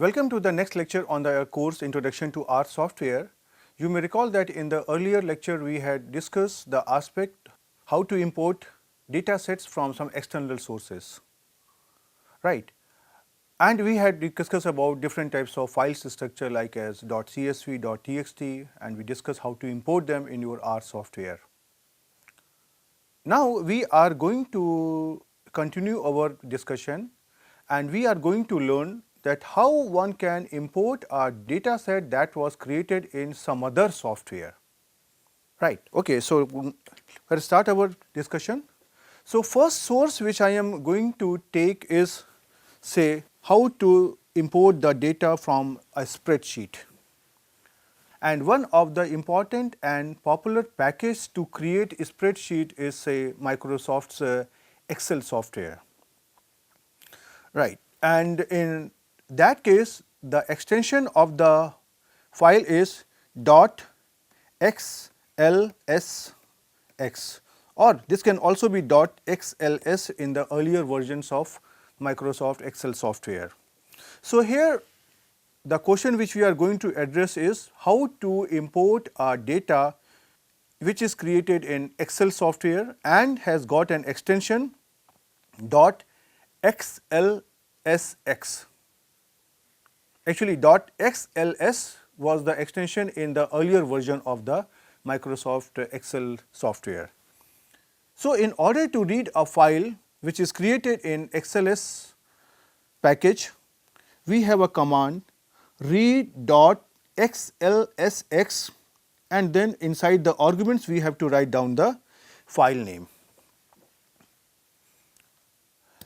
Welcome to the next lecture on the course Introduction to R Software. You may recall that in the earlier lecture we had discussed the aspect how to import data sets from some external sources, right? And we had discussed about different types of file structure like as .csv, .txt, and we discussed how to import them in your R software. Now we are going to continue our discussion and we are going to learn that how one can import a data set that was created in some other software. Right. Okay. So let's start our discussion. So first source which I am going to take is, say, how to import the data from a spreadsheet. And one of the important and popular package to create a spreadsheet is, say, Microsoft's Excel software. Right. And in that case, the extension of the file is .xlsx, or this can also be .xls in the earlier versions of Microsoft Excel software. So here the question which we are going to address is how to import a data which is created in Excel software and has got an extension .xlsx. Actually .xls was the extension in the earlier version of the Microsoft Excel software. So in order to read a file which is created in XLS package, we have a command read.xlsx, and then inside the arguments we have to write down the file name.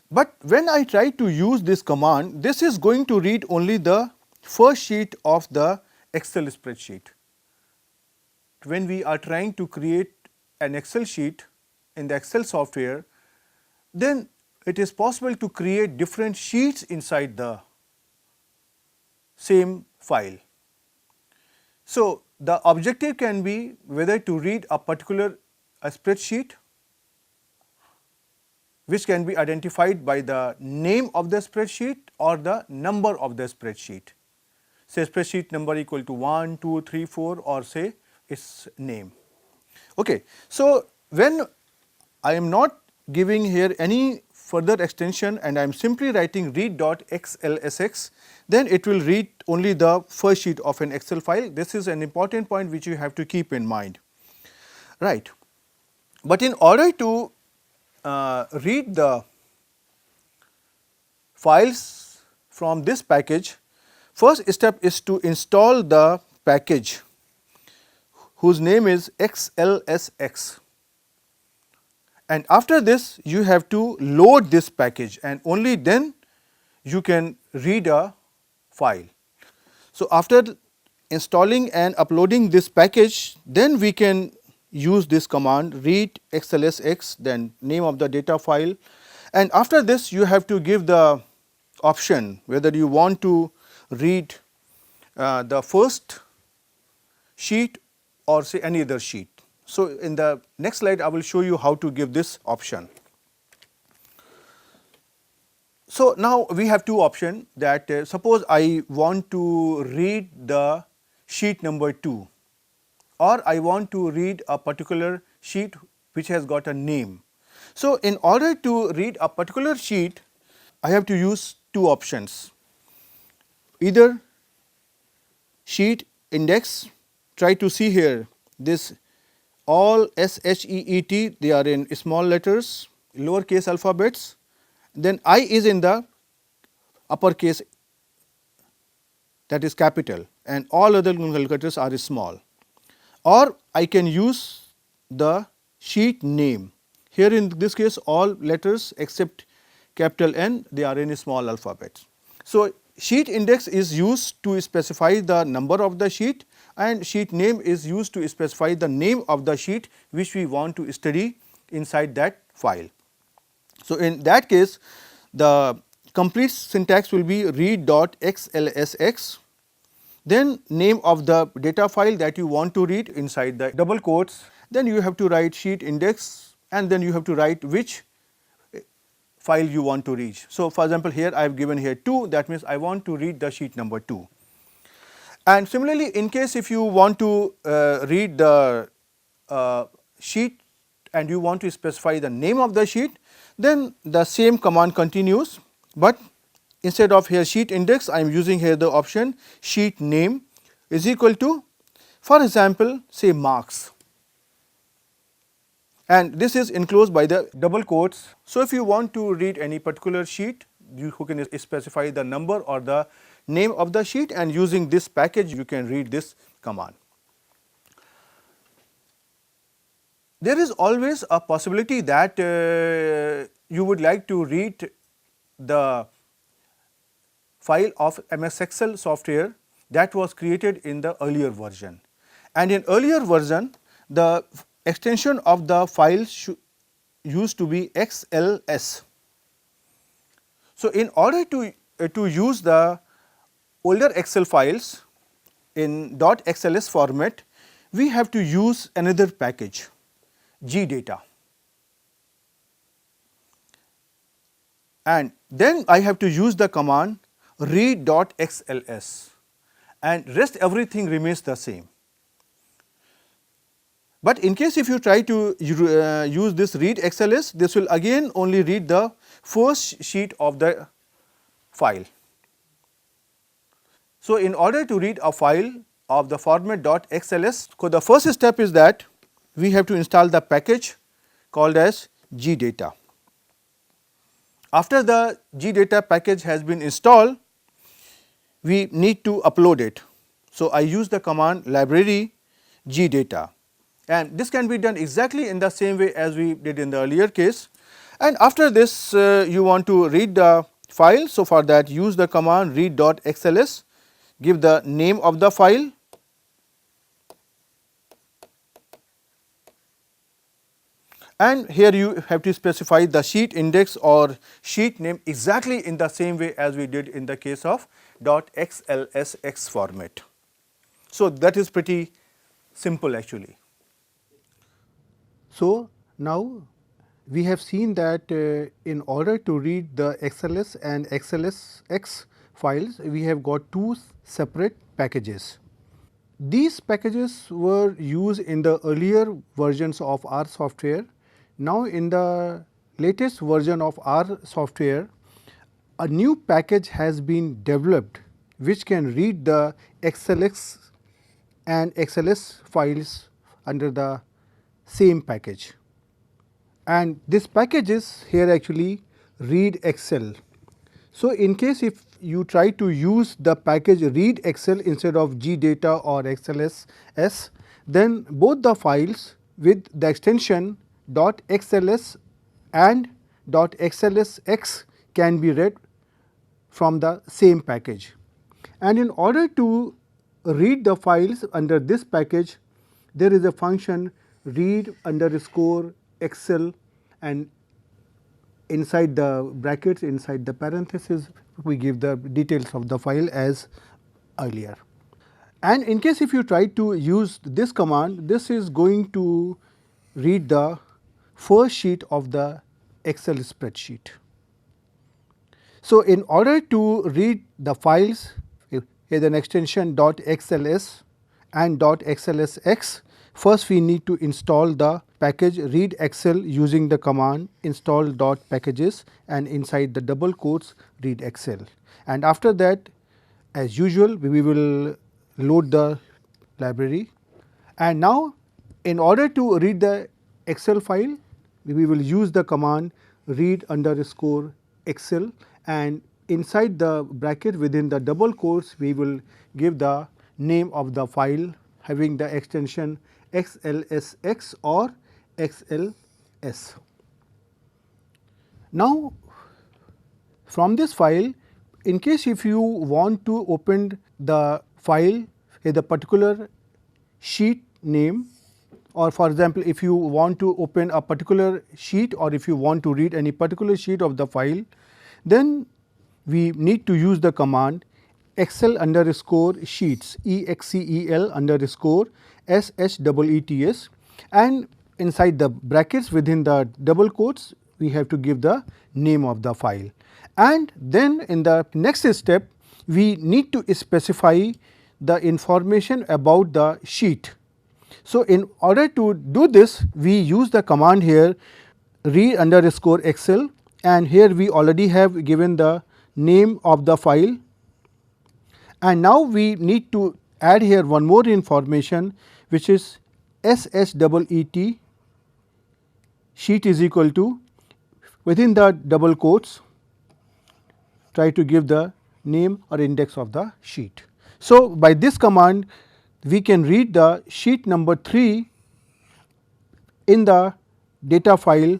But when I try to use this command, this is going to read only the first sheet of the Excel spreadsheet. When we are trying to create an Excel sheet in the Excel software, then it is possible to create different sheets inside the same file. So the objective can be whether to read a particular spreadsheet which can be identified by the name of the spreadsheet or the number of the spreadsheet. Say spreadsheet number equal to 1, 2, 3, 4, or say its name. Okay. So when I am not giving here any further extension and I am simply writing read.xlsx, then it will read only the first sheet of an Excel file. This is an important point which you have to keep in mind. Right. But in order to read the files from this package, first step is to install the package whose name is xlsx, and after this you have to load this package and only then you can read a file. So after installing and uploading this package, then we can use this command read xlsx, then name of the data file, and after this you have to give the option whether you want to read the first sheet or say any other sheet. So in the next slide I will show you how to give this option. So now we have two options that suppose I want to read the sheet number 2, or I want to read a particular sheet which has got a name. So in order to read a particular sheet, I have to use two options, either sheet index. Try to see here this all SHEET, they are in small letters, lowercase alphabets, then I is in the uppercase, that is capital, and all other letters are small. Or I can use the sheet name. Here in this case all letters except capital N, they are in small alphabets. So sheet index is used to specify the number of the sheet, and sheet name is used to specify the name of the sheet which we want to study inside that file. So in that case the complete syntax will be read.xlsx, then name of the data file that you want to read inside the double quotes, then you have to write sheet index, and then you have to write which file you want to read. So, for example, here I have given here 2, that means I want to read the sheet number 2. And similarly, in case if you want to read the sheet and you want to specify the name of the sheet, then the same command continues, but instead of here sheet index, I am using here the option sheet name is equal to, for example, say marks, and this is enclosed by the double quotes. So, if you want to read any particular sheet, you can specify the number or the name of the sheet, and using this package you can read this command. There is always a possibility that you would like to read the file of MS Excel software that was created in the earlier version, and in earlier version the extension of the file used to be XLS. So, in order to use the older Excel files in .xls format, we have to use another package, gdata, and then I have to use the command read.xls, and rest everything remains the same. But in case if you try to use this read XLS, this will again only read the first sheet of the file. So, in order to read a file of the format .xls, so the first step is that we have to install the package called as gdata. After the gdata package has been installed, we need to upload it. So, I use the command library gdata, and this can be done exactly in the same way as we did in the earlier case. And after this you want to read the file. So, for that use the command read.xls, give the name of the file, and here you have to specify the sheet index or sheet name exactly in the same way as we did in the case of .xlsx format. So, that is pretty simple actually. So, now we have seen that in order to read the XLS and XLSX files, we have got two separate packages. These packages were used in the earlier versions of R software. Now, in the latest version of R software, a new package has been developed which can read the XLX and XLS files under the same package, and this package is here actually read Excel. So, in case if you try to use the package read Excel instead of gdata or XLS, then both the files with the extension .xls and .xlsx can be read from the same package. And in order to read the files under this package, there is a function read underscore Excel, and inside the brackets, inside the parenthesis, we give the details of the file as earlier. And in case if you try to use this command, this is going to read the first sheet of the Excel spreadsheet. So, in order to read the files with an extension .xls and .xlsx, first we need to install the package read Excel using the command install .packages and inside the double quotes read Excel. And after that, as usual, we will load the library. And now, in order to read the Excel file, we will use the command read underscore Excel, and inside the bracket within the double quotes we will give the name of the file having the extension XLSX or XLS. Now, from this file, in case if you want to open the file with a particular sheet name, or for example, if you want to open a particular sheet or if you want to read any particular sheet of the file, then we need to use the command Excel underscore sheets, EXCEL underscore SHEETS, and inside the brackets within the double quotes we have to give the name of the file. And then in the next step, we need to specify the information about the sheet. So, in order to do this, we use the command here read_excel, and here we already have given the name of the file, and now we need to add here one more information, which is SHEET, sheet is equal to, within the double quotes, try to give the name or index of the sheet. So, by this command we can read the sheet number 3 in the data file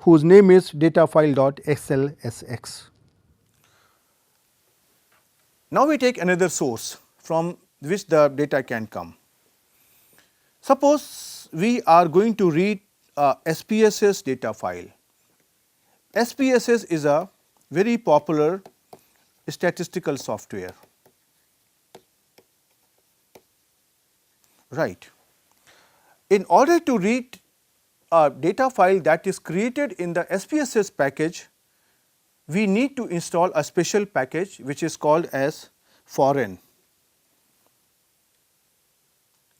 whose name is datafile.xlsx. Now, we take another source from which the data can come. Suppose we are going to read a SPSS data file. SPSS is a very popular statistical software, right. In order to read a data file that is created in the SPSS package, we need to install a special package which is called as foreign,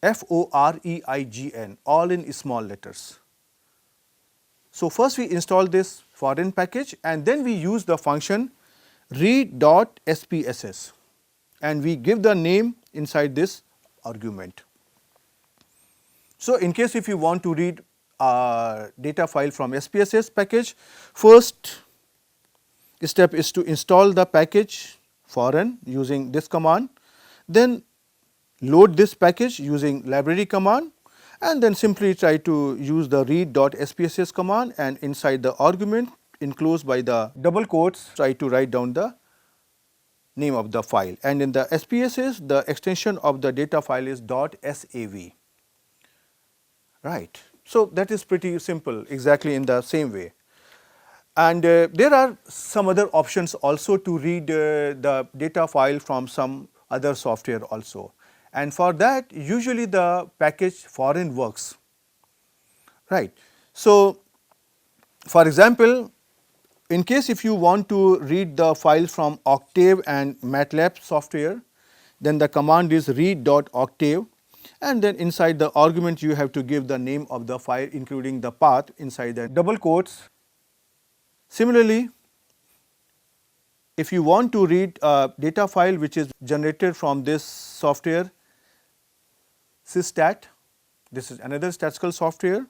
FOREIGN, all in small letters. So, first we install this foreign package, and then we use the function read.spss, and we give the name inside this argument. So, in case if you want to read a data file from SPSS package, first step is to install the package foreign using this command, then load this package using library command, and then simply try to use the read.spss command, and inside the argument enclosed by the double quotes try to write down the name of the file, and in the SPSS the extension of the data file is .sav, right. So, that is pretty simple, exactly in the same way. And there are some other options also to read the data file from some other software also, and for that usually the package foreign works, right. So, for example, in case if you want to read the file from Octave and MATLAB software, then the command is read.octave, and then inside the argument you have to give the name of the file including the path inside the double quotes. Similarly, if you want to read a data file which is generated from this software Systat, this is another statistical software,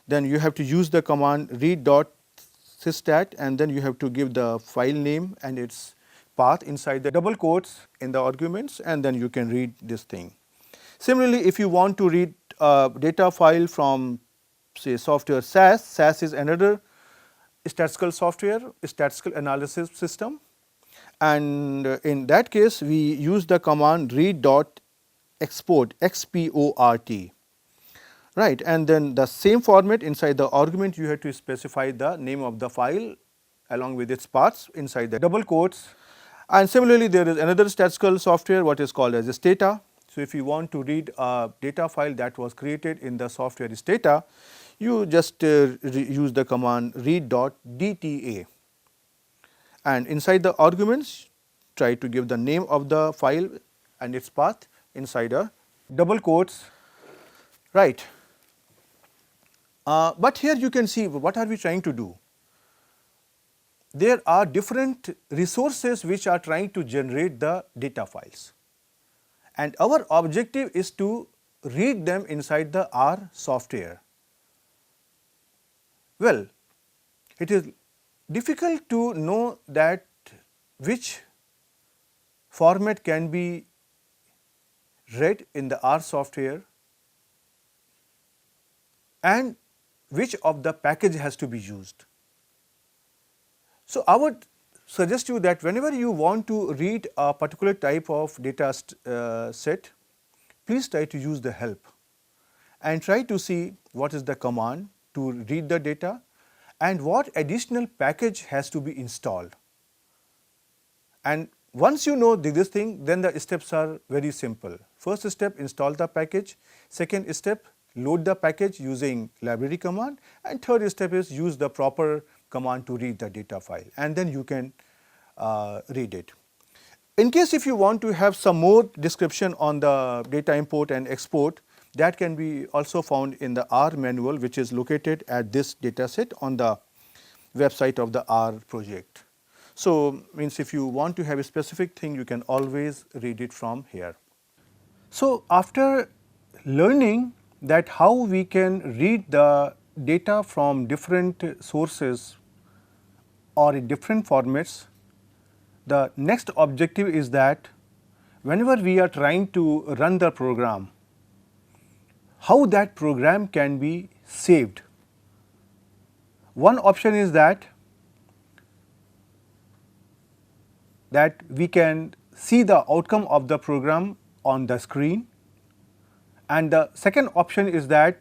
then you have to use the command read.systat, and then you have to give the file name and its path inside the double quotes in the arguments, and then you can read this thing. Similarly, if you want to read a data file from say software SAS is another statistical software, statistical analysis system, and in that case we use the command read.export, XPORT, right, and then the same format inside the argument you have to specify the name of the file along with its paths inside the double quotes. And similarly, there is another statistical software what is called as Stata. So, if you want to read a data file that was created in the software Stata, you just use the command read.dta, and inside the arguments try to give the name of the file and its path inside a double quotes, right. But here you can see what are we trying to do. There are different resources which are trying to generate the data files, and our objective is to read them inside the R software. Well, it is difficult to know that which format can be read in the R software and which of the package has to be used. So, I would suggest you that whenever you want to read a particular type of data set, please try to use the help and try to see what is the command to read the data and what additional package has to be installed. And once you know this thing, then the steps are very simple. First step, install the package. Second step, load the package using library command, and third step is use the proper command to read the data file, and then you can read it. In case if you want to have some more description on the data import and export, that can be also found in the R manual, which is located at this data set on the website of the R project. So means if you want to have a specific thing, you can always read it from here. So after learning that how we can read the data from different sources or in different formats, the next objective is that whenever we are trying to run the program, how that program can be saved. One option is that we can see the outcome of the program on the screen, and the second option is that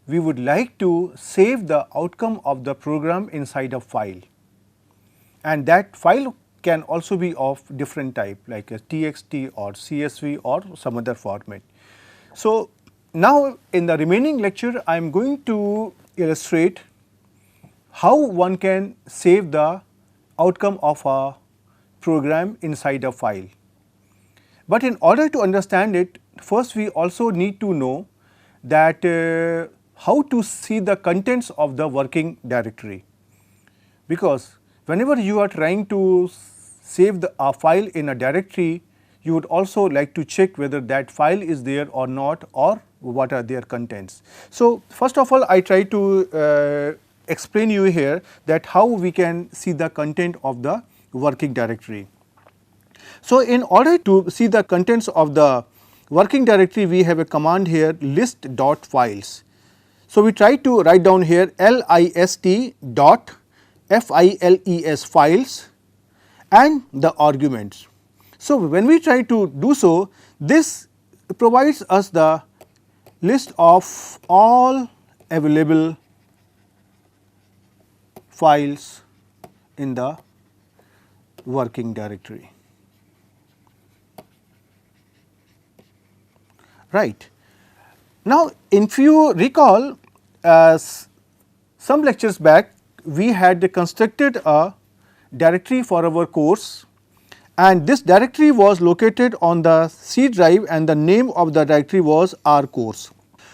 we would like to save the outcome of the program inside a file, and that file can also be of different type like a TXT or CSV or some other format. So now in the remaining lecture I am going to illustrate how one can save the outcome of a program inside a file. But in order to understand it, first we also need to know that how to see the contents of the working directory, because whenever you are trying to save a file in a directory, you would also like to check whether that file is there or not, or what are their contents. So first of all, I try to explain you here that how we can see the content of the working directory. So in order to see the contents of the working directory, we have a command here, list.files. So we try to write down here list.files files and the arguments. So when we try to do so, this provides us the list of all available files in the working directory. Right. Now, if you recall, some lectures back we had constructed a directory for our course, and this directory was located on the C drive and the name of the directory was R course.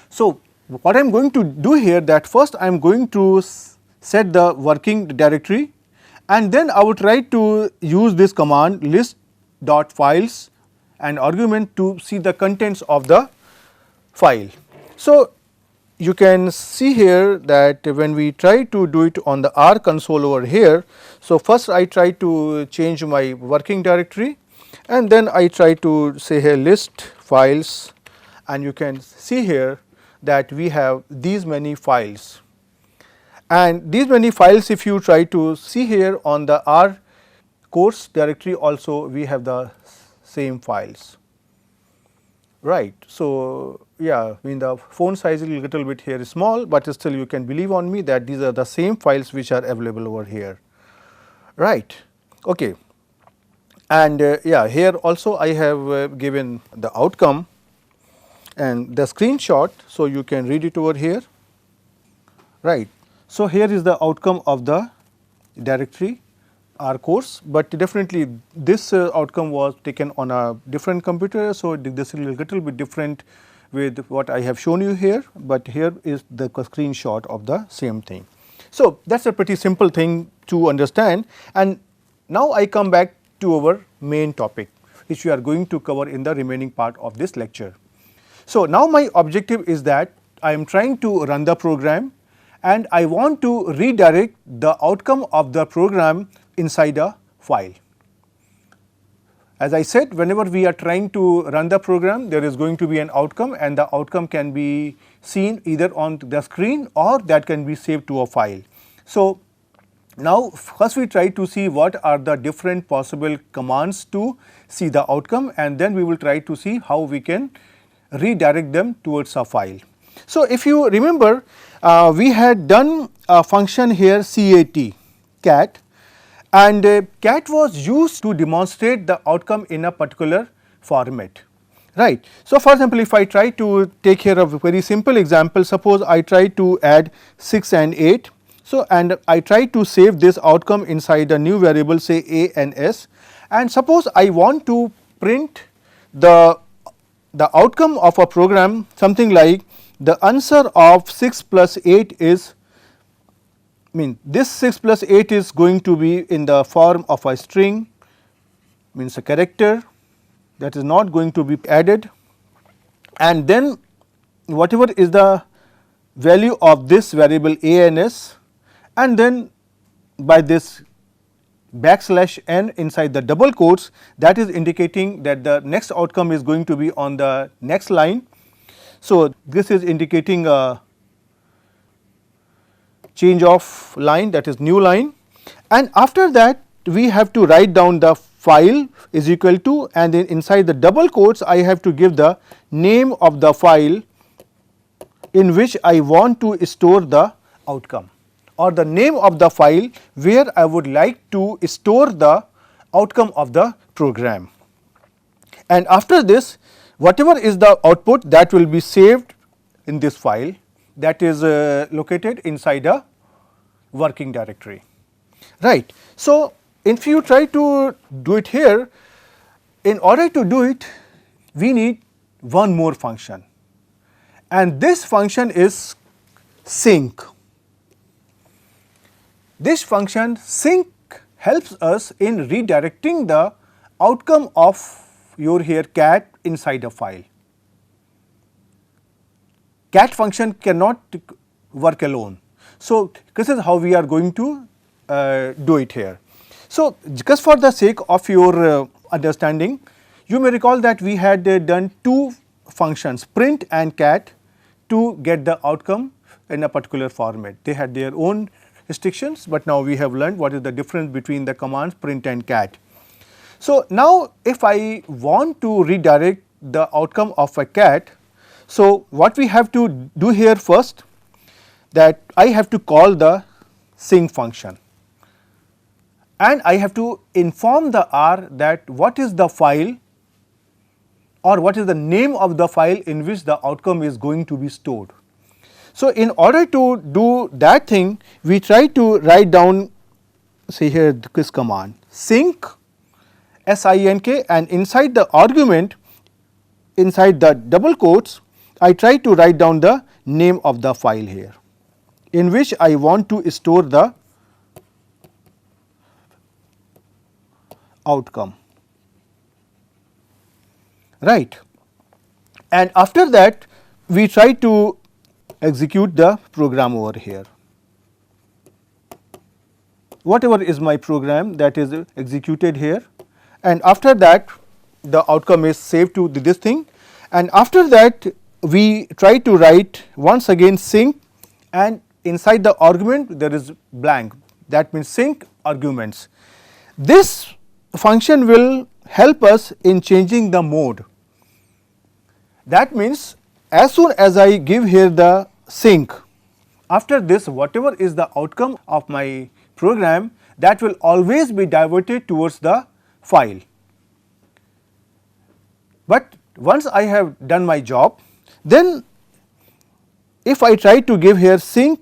So what I am going to do here, that first I am going to set the working directory, and then I would try to use this command list.files and argument to see the contents of the file. So you can see here that when we try to do it on the R console over here, so first I try to change my working directory, and then I try to say here list files, and you can see here that we have these many files, and these many files, if you try to see here on the R course directory also, we have the same files. Right. So yeah, I mean the font size is a little bit here small, but still you can believe on me that these are the same files which are available over here. Right. Okay. And yeah, here also I have given the outcome and the screenshot, so you can read it over here. Right. So here is the outcome of the directory R course, but definitely this outcome was taken on a different computer. So this is a little bit different with what I have shown you here, but here is the screenshot of the same thing. So that is a pretty simple thing to understand, and now I come back to our main topic, which we are going to cover in the remaining part of this lecture. So now my objective is that I am trying to run the program, and I want to redirect the outcome of the program inside a file. As I said, whenever we are trying to run the program, there is going to be an outcome, and the outcome can be seen either on the screen or that can be saved to a file. So now first we try to see what are the different possible commands to see the outcome, and then we will try to see how we can redirect them towards a file. So if you remember, we had done a function here cat, and cat was used to demonstrate the outcome in a particular format, right. So, for example, if I try to take care of a very simple example, suppose I try to add 6 and 8. So, and I try to save this outcome inside a new variable, say A and S, and suppose I want to print the outcome of a program something like the answer of 6 plus 8 is, this 6 plus 8 is going to be in the form of a string, means a character that is not going to be added, and then whatever is the value of this variable A and S, and then by this backslash n inside the double quotes, that is indicating that the next outcome is going to be on the next line. So, this is indicating a change of line, that is new line, and after that we have to write down the file is equal to, and then inside the double quotes I have to give the name of the file in which I want to store the outcome, or the name of the file where I would like to store the outcome of the program. And after this, whatever is the output, that will be saved in this file, that is located inside a working directory, right. So, if you try to do it here, in order to do it we need one more function, and this function is sync. This function sync helps us in redirecting the outcome of your here cat inside a file. Cat function cannot work alone. So, this is how we are going to do it here. So, just for the sake of your understanding, you may recall that we had done two functions, print and cat, to get the outcome in a particular format. They had their own restrictions, but now we have learned what is the difference between the commands print and cat. So, now if I want to redirect the outcome of a cat, so what we have to do here first, that I have to call the sync function, and I have to inform the R that what is the file or what is the name of the file in which the outcome is going to be stored. So, in order to do that thing, we try to write down, say here this command sync SINK, and inside the argument, inside the double quotes, I try to write down the name of the file here in which I want to store the outcome, right. And after that we try to execute the program over here. Whatever is my program, that is executed here, and after that the outcome is saved to this thing, and after that we try to write once again sync, and inside the argument there is blank, that means sync arguments. This function will help us in changing the mode. That means as soon as I give here the sync, after this whatever is the outcome of my program, that will always be diverted towards the file. But once I have done my job, then if I try to give here sync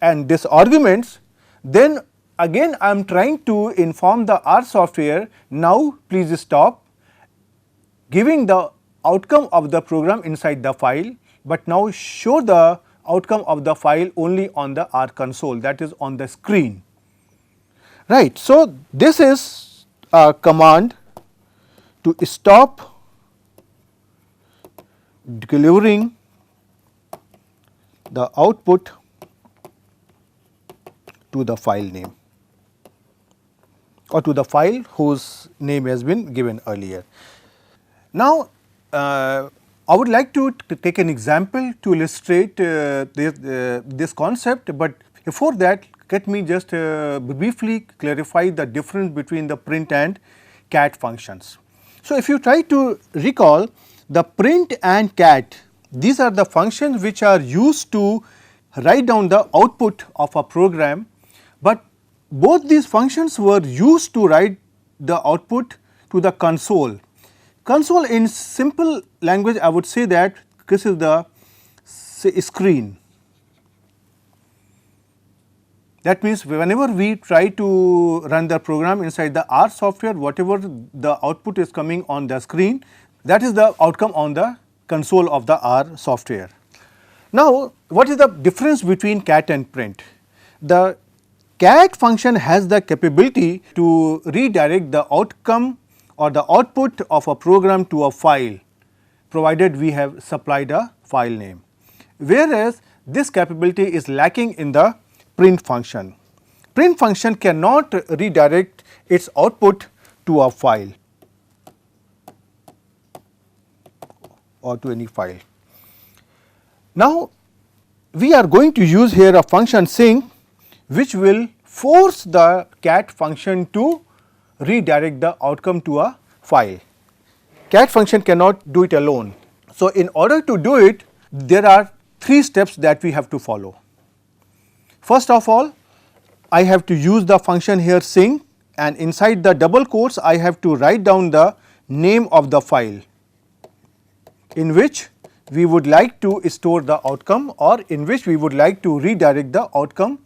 and this arguments, then again I am trying to inform the R software, now please stop giving the outcome of the program inside the file, but now show the outcome of the file only on the R console, that is on the screen, right. So, this is a command to stop delivering the output to the file name or to the file whose name has been given earlier. Now, I would like to take an example to illustrate this concept, but before that let me just briefly clarify the difference between the print and cat functions. So, if you try to recall, the print and cat, these are the functions which are used to write down the output of a program, but both these functions were used to write the output to the console. Console in simple language, I would say that this is the screen. That means, whenever we try to run the program inside the R software, whatever the output is coming on the screen, that is the outcome on the console of the R software. Now, what is the difference between cat and print? The cat function has the capability to redirect the outcome or the output of a program to a file, provided we have supplied a file name, whereas this capability is lacking in the print function. Print function cannot redirect its output to a file or to any file. Now, we are going to use here a function sync, which will force the cat function to redirect the outcome to a file. Cat function cannot do it alone. So, in order to do it, there are 3 steps that we have to follow. First of all, I have to use the function here sync, and inside the double quotes I have to write down the name of the file in which we would like to store the outcome, or in which we would like to redirect the outcome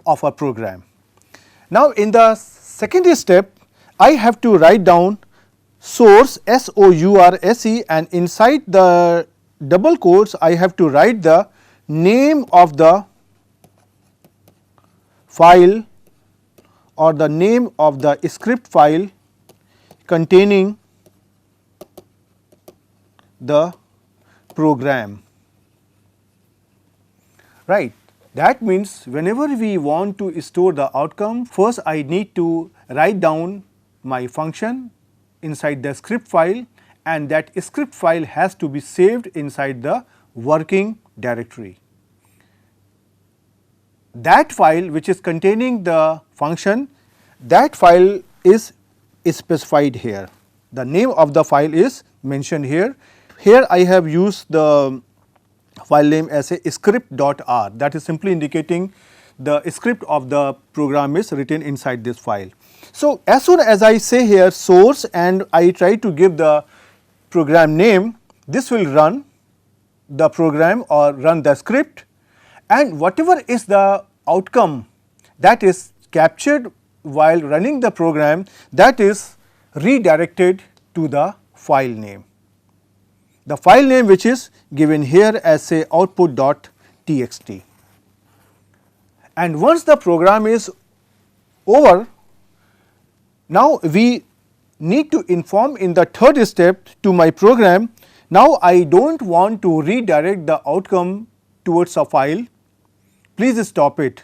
of a program. Now, in the second step, I have to write down source source, and inside the double quotes I have to write the name of the file or the name of the script file containing the program, right. That means, whenever we want to store the outcome, first I need to write down my function inside the script file, and that script file has to be saved inside the working directory. That file which is containing the function, that file is specified here. The name of the file is mentioned here. Here I have used the file name as a script.r, that is simply indicating the script of the program is written inside this file. So, as soon as I say here source and I try to give the program name, this will run the program or run the script, and whatever is the outcome that is captured while running the program, that is redirected to the file name. The file name which is given here as say output.txt. And once the program is over, now we need to inform in the third step to my program, now I do not want to redirect the outcome towards a file, please stop it,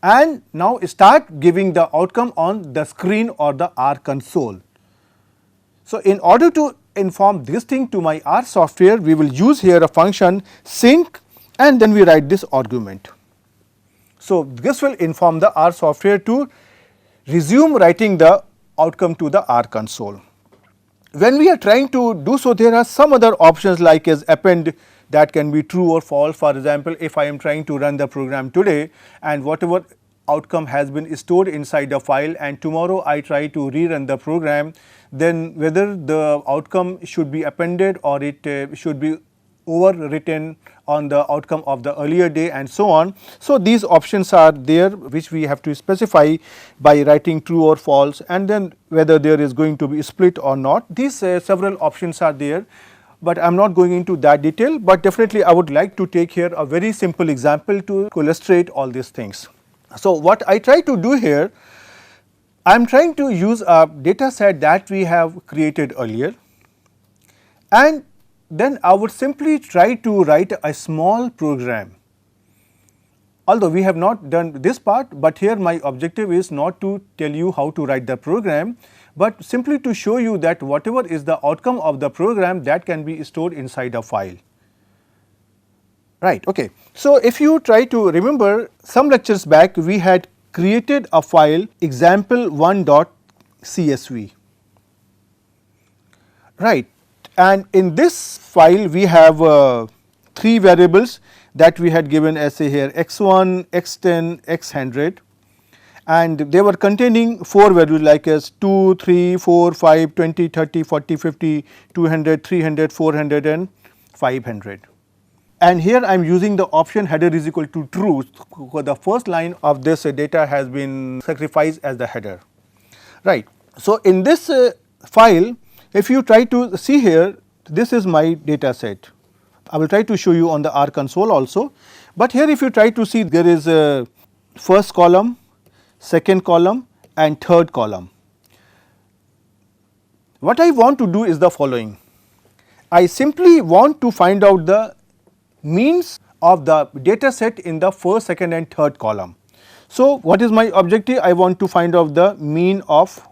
and now start giving the outcome on the screen or the R console. So, in order to inform this thing to my R software, we will use here a function sync, and then we write this argument. So, this will inform the R software to resume writing the outcome to the R console. When we are trying to do so, there are some other options like as append, that can be true or false. For example, if I am trying to run the program today and whatever outcome has been stored inside the file, and tomorrow I try to rerun the program, then whether the outcome should be appended or it should be overwritten on the outcome of the earlier day, and so on. So, these options are there which we have to specify by writing true or false, and then whether there is going to be split or not. These several options are there, but I am not going into that detail, but definitely I would like to take here a very simple example to illustrate all these things. So, what I try to do here, I am trying to use a data set that we have created earlier, and then I would simply try to write a small program. Although we have not done this part, but here my objective is not to tell you how to write the program, but simply to show you that whatever is the outcome of the program, that can be stored inside a file. Right, okay. So, if you try to remember, some lectures back we had created a file example1.csv, right, and in this file we have 3 variables that we had given as say here x1, x10, x100, and they were containing 4 values like as 2, 3, 4, 5, 20, 30, 40, 50, 200, 300, 400 and 500. And here I am using the option header is equal to true, so the first line of this data has been sacrificed as the header, right. So, in this file, if you try to see here, this is my data set. I will try to show you on the R console also, but here if you try to see, there is a first column, second column and third column. What I want to do is the following. I simply want to find out the means of the data set in the first, second and third column. So, what is my objective? I want to find out the mean of,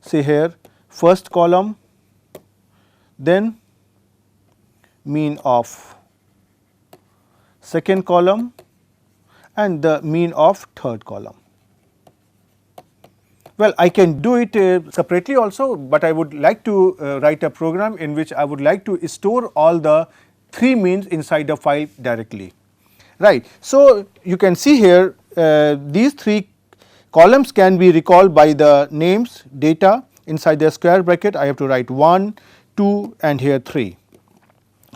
say here, first column, then mean of second column and the mean of third column. Well, I can do it separately also, but I would like to write a program in which I would like to store all the 3 means inside the file directly, right. So, you can see here these 3 columns can be recalled by the names data inside the square bracket. I have to write 1, 2 and here 3.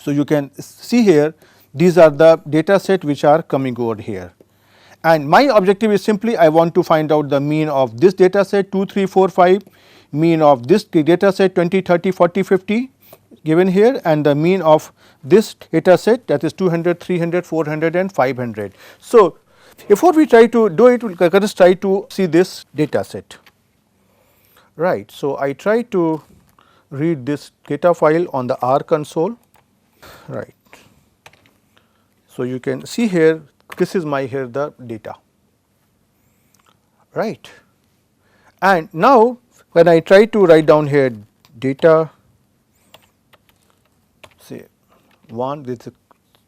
So, you can see here these are the data set which are coming over here, and my objective is simply I want to find out the mean of this data set 2, 3, 4, 5, mean of this data set 20, 30, 40, 50 given here and the mean of this data set that is 200, 300, 400 and 500. So, before we try to do it, let us try to see this data set, right. So, I try to read this data file on the R console, right. So, you can see here this is my here the data, right. And now, when I try to write down here data, say 1,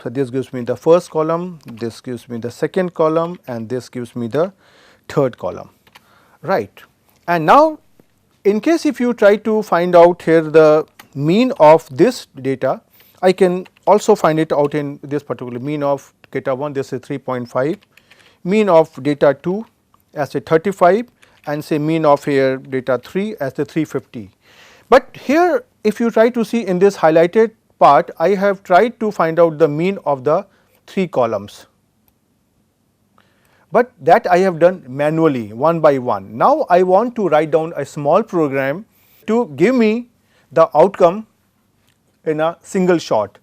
so this gives me the first column, this gives me the second column and this gives me the third column, right. And now, in case if you try to find out here the mean of this data, I can also find it out in this particular mean of data 1, this is 3.5, mean of data 2 as a 35 and say mean of here data 3 as the 350. But here if you try to see in this highlighted part, I have tried to find out the mean of the 3 columns, but that I have done manually one by one. Now, I want to write down a small program to give me the outcome in a single shot.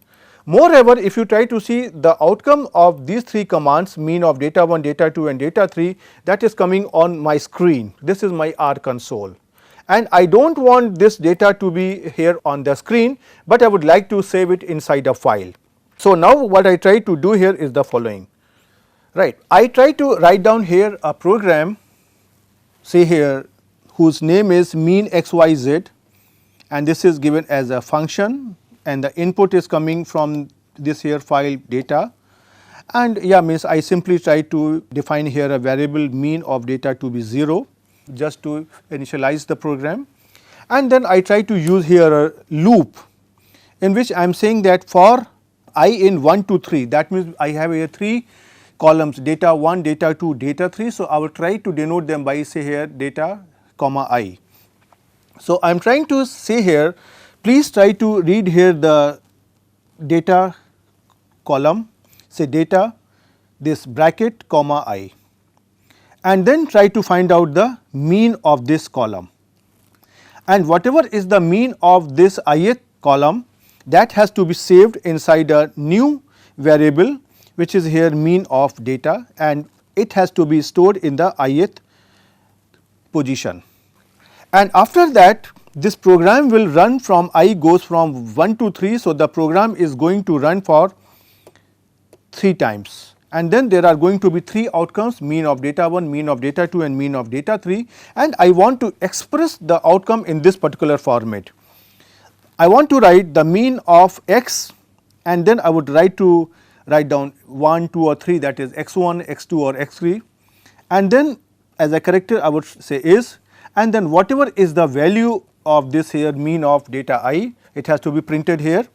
Moreover, if you try to see the outcome of these 3 commands mean of data 1, data 2 and data 3, that is coming on my screen. This is my R console and I do not want this data to be here on the screen, but I would like to save it inside a file. So, now what I try to do here is the following, right. I try to write down here a program, say here whose name is mean xyz and this is given as a function and the input is coming from this here file data, and means I simply try to define here a variable mean of data to be 0 just to initialize the program, and then I try to use here a loop in which I am saying that for I in 1 to 3, that means I have here 3 columns data 1, data 2, data 3. So, I will try to denote them by say here data comma I. So, I am trying to say here, please try to read here the data column, say data this bracket comma I, and then try to find out the mean of this column, and whatever is the mean of this ith column, that has to be saved inside a new variable which is here mean of data, and it has to be stored in the ith position. And after that this program will run from I goes from 1 to 3. So, the program is going to run for 3 times and then there are going to be 3 outcomes, mean of data 1, mean of data 2 and mean of data 3, and I want to express the outcome in this particular format. I want to write the mean of x and then I would write down 1, 2 or 3, that is x1, x2 or x3, and then as a character I would say is, and then whatever is the value of this here mean of data I, it has to be printed here,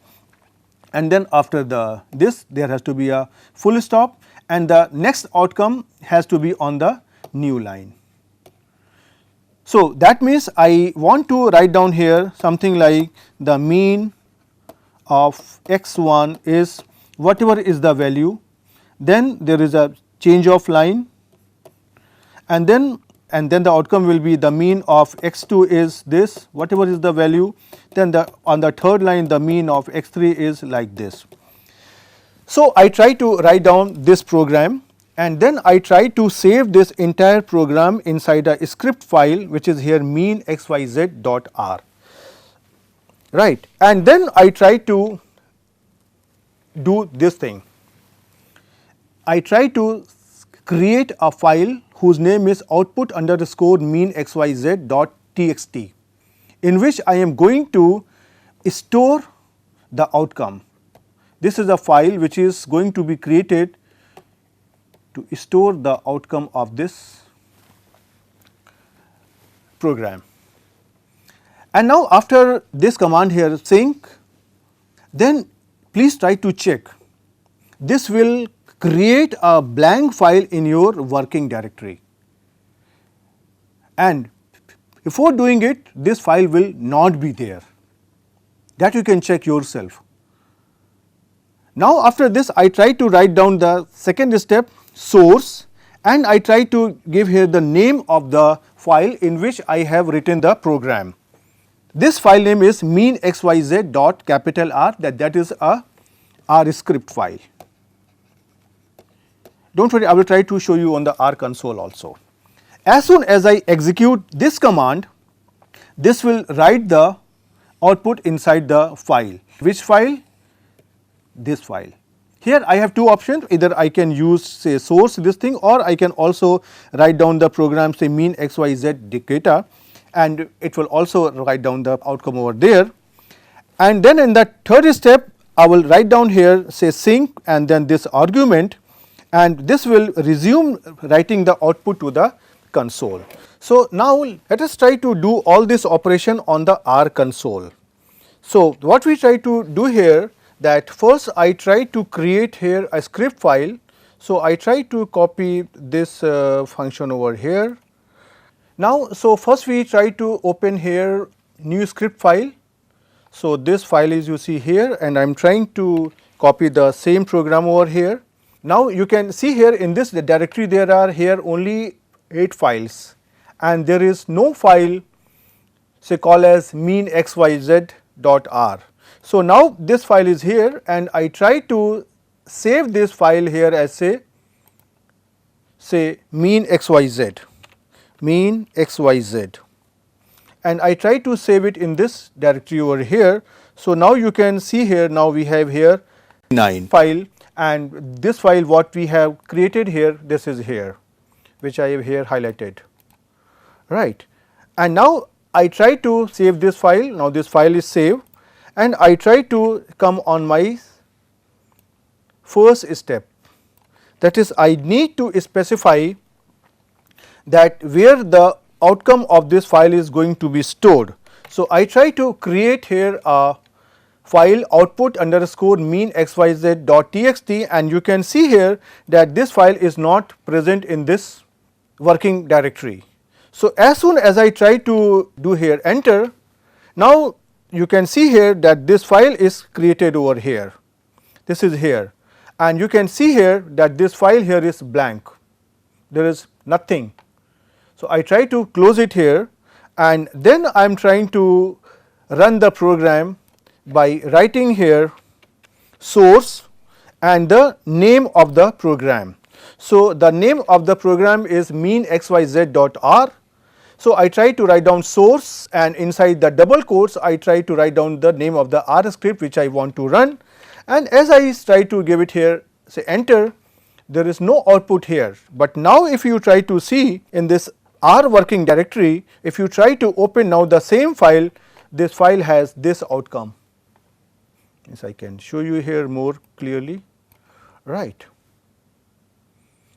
and then after this there has to be a full stop and the next outcome has to be on the new line. So, that means I want to write down here something like the mean of x1 is whatever is the value, then there is a change of line, and then the outcome will be the mean of x2 is this whatever is the value, then on the third line the mean of x3 is like this. So, I try to write down this program, and then I try to save this entire program inside a script file which is here mean xyz.r, right, and then I try to do this thing. I try to create a file whose name is output underscore mean xyz.txt, in which I am going to store the outcome. This is a file which is going to be created to store the outcome of this program. And now after this command here sync, then please try to check. This will create a blank file in your working directory, and before doing it this file will not be there. That you can check yourself. Now after this I try to write down the second step source, and I try to give here the name of the file in which I have written the program. This file name is mean xyz.R, that is a R script file. Do not worry, I will try to show you on the R console also. As soon as I execute this command, this will write the output inside the file. Which file? This file. Here I have two options, either I can use say source this thing, or I can also write down the program say mean xyz data, and it will also write down the outcome over there. And then in the third step I will write down here say sync and then this argument, and this will resume writing the output to the console. So, now let us try to do all this operation on the R console. So, what we try to do here, that first I try to create here a script file. So, I try to copy this function over here. Now, so first we try to open here new script file. So, this file is you see here, and I am trying to copy the same program over here. Now, you can see here in this directory there are here only 8 files, and there is no file say called as mean xyz.r. So, now this file is here, and I try to save this file here as say mean xyz, and I try to save it in this directory over here. So, now you can see here, now we have here 9 file, and this file what we have created here, this is here which I have here highlighted, right. And now I try to save this file. Now, this file is saved, and I try to come on my first step, that is I need to specify that where the outcome of this file is going to be stored. So, I try to create here a file output underscore mean xyz.txt, and you can see here that this file is not present in this working directory. So, as soon as I try to do here enter, now you can see here that this file is created over here, this is here, and you can see here that this file here is blank, there is nothing. So, I try to close it here, and then I am trying to run the program by writing here source and the name of the program. So, the name of the program is mean xyz.r. So, I try to write down source, and inside the double quotes I try to write down the name of the R script which I want to run, and as I try to give it here say enter, there is no output here. But now if you try to see in this R working directory, if you try to open now the same file, this file has this outcome. Yes, I can show you here more clearly, right.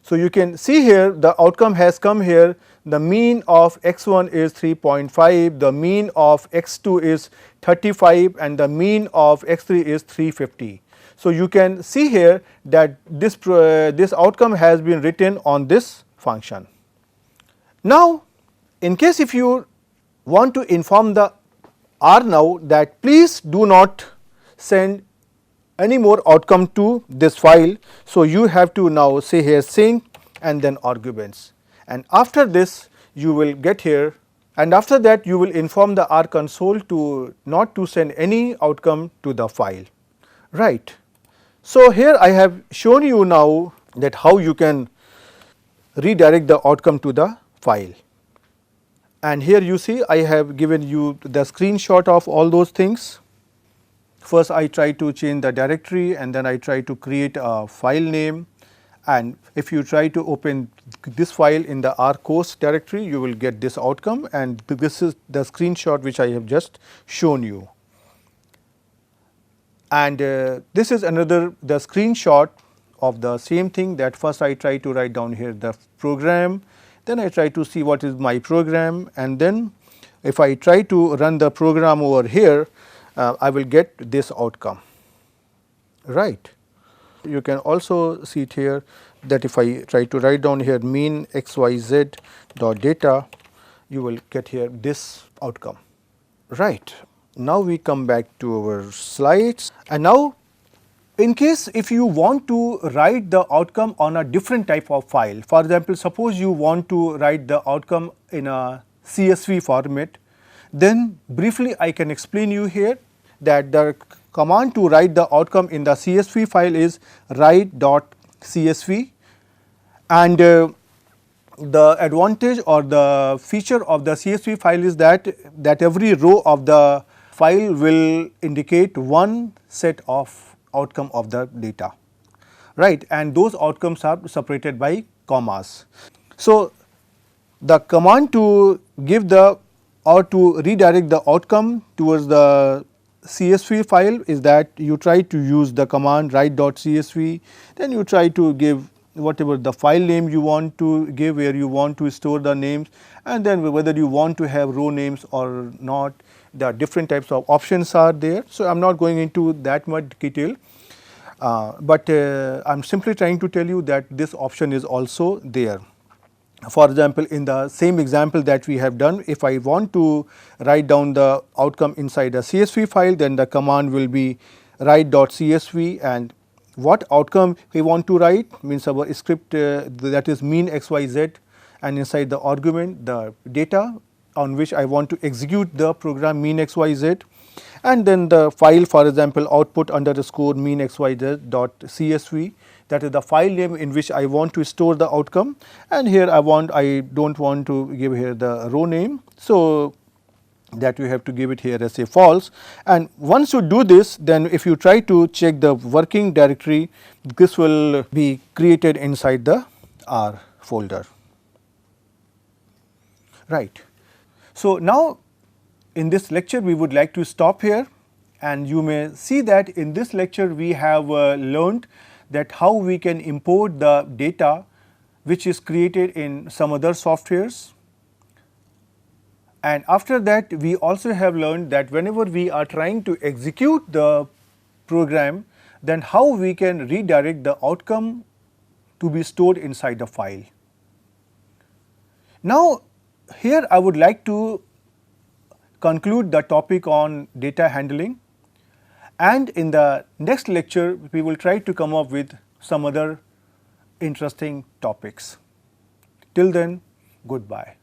So, you can see here the outcome has come here, the mean of x1 is 3.5, the mean of x2 is 35, and the mean of x3 is 350. So, you can see here that this outcome has been written on this function. Now, in case if you want to inform the R now that please do not send any more outcome to this file. So, you have to now say here sync and then arguments, and after this you will get here, and after that you will inform the R console to not to send any outcome to the file, right. So, here I have shown you now that how you can redirect the outcome to the file, and here you see I have given you the screenshot of all those things. First I try to change the directory and then I try to create a file name, and if you try to open this file in the R course directory you will get this outcome, and this is the screenshot which I have just shown you. And this is another the screenshot of the same thing, that first I try to write down here the program, then I try to see what is my program, and then if I try to run the program over here I will get this outcome, right. You can also see it here that if I try to write down here mean xyz dot data, you will get here this outcome, right. Now we come back to our slides, and now in case if you want to write the outcome on a different type of file, for example, suppose you want to write the outcome in a CSV format, then briefly I can explain you here that the command to write the outcome in the CSV file is write.csv, and the advantage or the feature of the CSV file is that every row of the file will indicate one set of outcome of the data, right, and those outcomes are separated by commas. So, the command to give the or to redirect the outcome towards the CSV file is that you try to use the command write.csv, then you try to give whatever the file name you want to give, where you want to store the names, and then whether you want to have row names or not. The different types of options are there. So, I am not going into that much detail, but I am simply trying to tell you that this option is also there. For example, in the same example that we have done, if I want to write down the outcome inside a CSV file, then the command will be write.csv, and what outcome we want to write means our script that is mean xyz, and inside the argument the data on which I want to execute the program mean xyz, and then the file, for example, output underscore mean xyz dot csv, that is the file name in which I want to store the outcome, and here I do not want to give here the row name. So, that you have to give it here as a false, and once you do this, then if you try to check the working directory, this will be created inside the R folder, right. So, now in this lecture we would like to stop here, and you may see that in this lecture we have learned that how we can import the data which is created in some other softwares, and after that we also have learned that whenever we are trying to execute the program, then how we can redirect the outcome to be stored inside the file. Now, here I would like to conclude the topic on data handling, and in the next lecture we will try to come up with some other interesting topics. Till then, goodbye.